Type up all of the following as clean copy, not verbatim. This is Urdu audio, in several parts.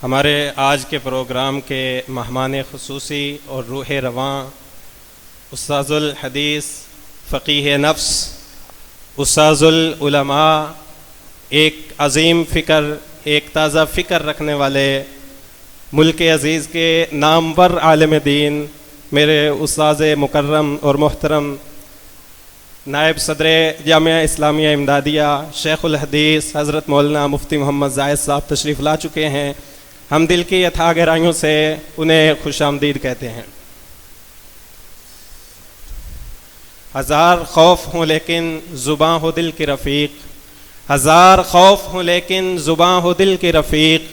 ہمارے آج کے پروگرام کے مہمان خصوصی اور روح رواں استاذ الحدیث فقیہ نفس استاذ العلماء، ایک عظیم فکر، ایک تازہ فکر رکھنے والے، ملک عزیز کے نامور عالم دین، میرے استاذ مکرم اور محترم نائب صدر جامعہ اسلامیہ امدادیہ شیخ الحدیث حضرت مولانا مفتی محمد زاہد صاحب تشریف لا چکے ہیں۔ ہم دل کی اتھاہ گہرائیوں سے انہیں خوش آمدید کہتے ہیں۔ ہزار خوف ہوں لیکن زباں ہو دل کی رفیق، ہزار خوف ہوں لیکن زباں ہو دل کی رفیق،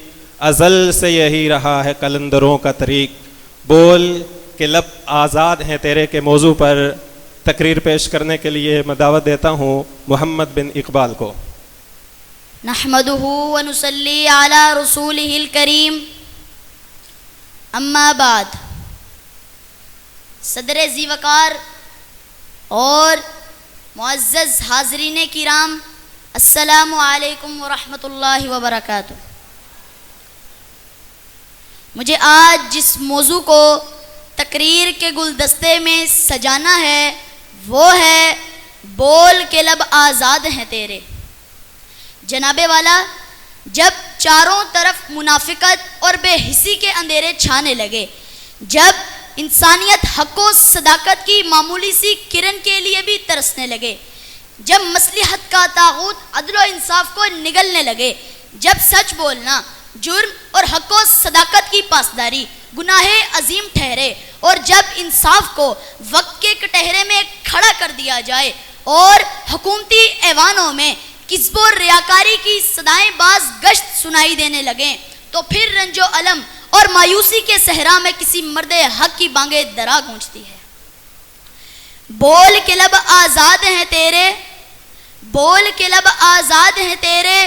ازل سے یہی رہا ہے قلندروں کا طریق، بول کہ لب آزاد ہیں تیرے کے موضوع پر تقریر پیش کرنے کے لیے میں دعوت دیتا ہوں محمد بن اقبال کو۔ نحمده ونصلي على رسوله الكريم، اما بعد، صدر ذی وقار اور معزز حاضرین کرام، السلام علیکم ورحمۃ اللہ وبرکاتہ۔ مجھے آج جس موضوع کو تقریر کے گلدستے میں سجانا ہے وہ ہے بول کے لب آزاد ہیں تیرے۔ جناب والا، جب چاروں طرف منافقت اور بے حسی کے اندھیرے چھانے لگے، جب انسانیت حق و صداقت کی معمولی سی کرن کے لیے بھی ترسنے لگے، جب مصلحت کا طاغوت عدل و انصاف کو نگلنے لگے، جب سچ بولنا جرم اور حق و صداقت کی پاسداری گناہ عظیم ٹھہرے، اور جب انصاف کو وقت کے کٹہرے میں کھڑا کر دیا جائے اور حکومتی ایوانوں میں کذب و ریاکاری کی صدائیں باز گشت سنائی دینے لگیں، تو پھر رنج و الم اور مایوسی کے صحرا میں کسی مرد حق کی بانگیں درا گونجتی ہے۔ بول کے لب آزاد ہیں تیرے، بول کے لب آزاد ہیں تیرے،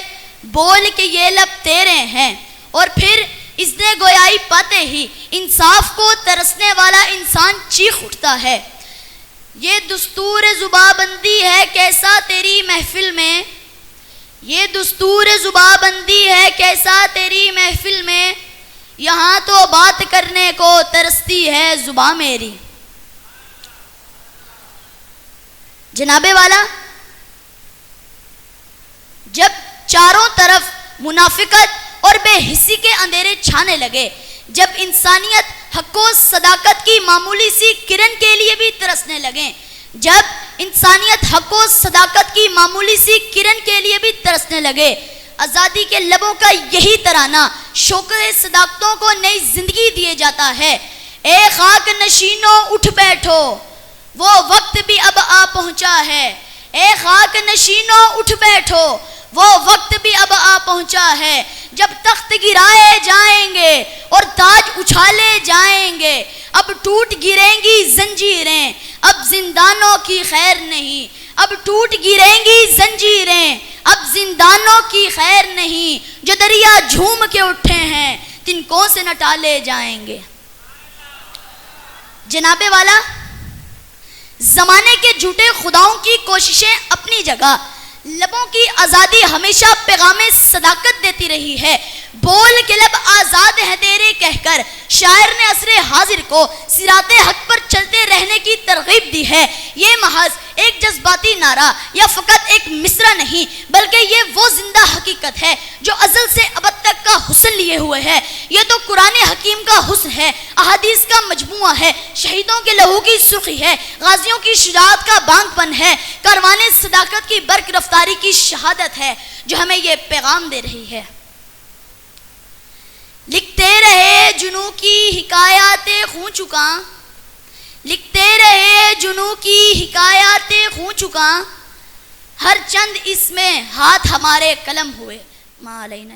بول کے یہ لب تیرے ہیں، اور پھر اذن گویائی پاتے ہی انصاف کو ترسنے والا انسان چیخ اٹھتا ہے، یہ دستور زباں بندی ہے کیسا تیری محفل میں، یہ دستور زباں بندی ہے کیسا تیری محفل میں، یہاں تو بات کرنے کو ترستی ہے زباں میری۔ جناب والا، جب چاروں طرف منافقت اور بے حسی کے اندھیرے چھانے لگے، جب انسانیت حق و صداقت کی معمولی سی کرن کے لیے بھی ترسنے لگیں، جب انسانیت حق و صداقت کی معمولی سی کرن کے لیے بھی ترسنے لگے، آزادی کے لبوں کا یہی ترانہ شوق صداقتوں کو نئی زندگی دیے جاتا ہے۔ اے خاک نشینوں اٹھ بیٹھو، وہ وقت بھی اب آ پہنچا ہے، اے خاک نشینوں اٹھ بیٹھو، وہ وقت بھی اب آ پہنچا ہے، جب تخت گرائے جائیں گے اور تاج اچھالے جائیں گے، اب ٹوٹ گریں گی زنجیریں، اب زندانوں کی خیر نہیں، اب ٹوٹ گریں گی زنجیریں، اب زندانوں کی خیر نہیں، جو دریا جھوم کے اٹھے ہیں تنکوں سے نہ ٹالے جائیں گے۔ جناب والا، زمانے کے جھوٹے خداؤں کی کوششیں اپنی جگہ، لبوں کی آزادی ہمیشہ پیغام صداقت دیتی رہی ہے۔ بول کے لب آزاد ہیں تیرے کہہ کر شاعر نے عصر حاضر کو صراط حق پر چلتے رہنے کی ترغیب دی ہے۔ یہ محض ایک جذباتی نعرہ یا فقط ایک مصرع نہیں، بلکہ یہ وہ زندہ حقیقت ہے جو ازل سے ابد تک کا حسن لیے ہوئے ہے۔ یہ تو قرآن حکیم کا حسن ہے، احادیث کا مجموعہ ہے، شہیدوں کے لہو کی سرخی ہے، غازیوں کی شجاعت کا بانگ پن ہے، کاروان صداقت کی برق رفتاری کی شہادت ہے جو ہمیں یہ پیغام دے رہی ہے۔ لکھتے رہے جنوں کی حکایات خوں چکا، لکھتے رہے جنوں کی حکایات خوں چکا، ہر چند اس میں ہاتھ ہمارے قلم ہوئے، ما علینا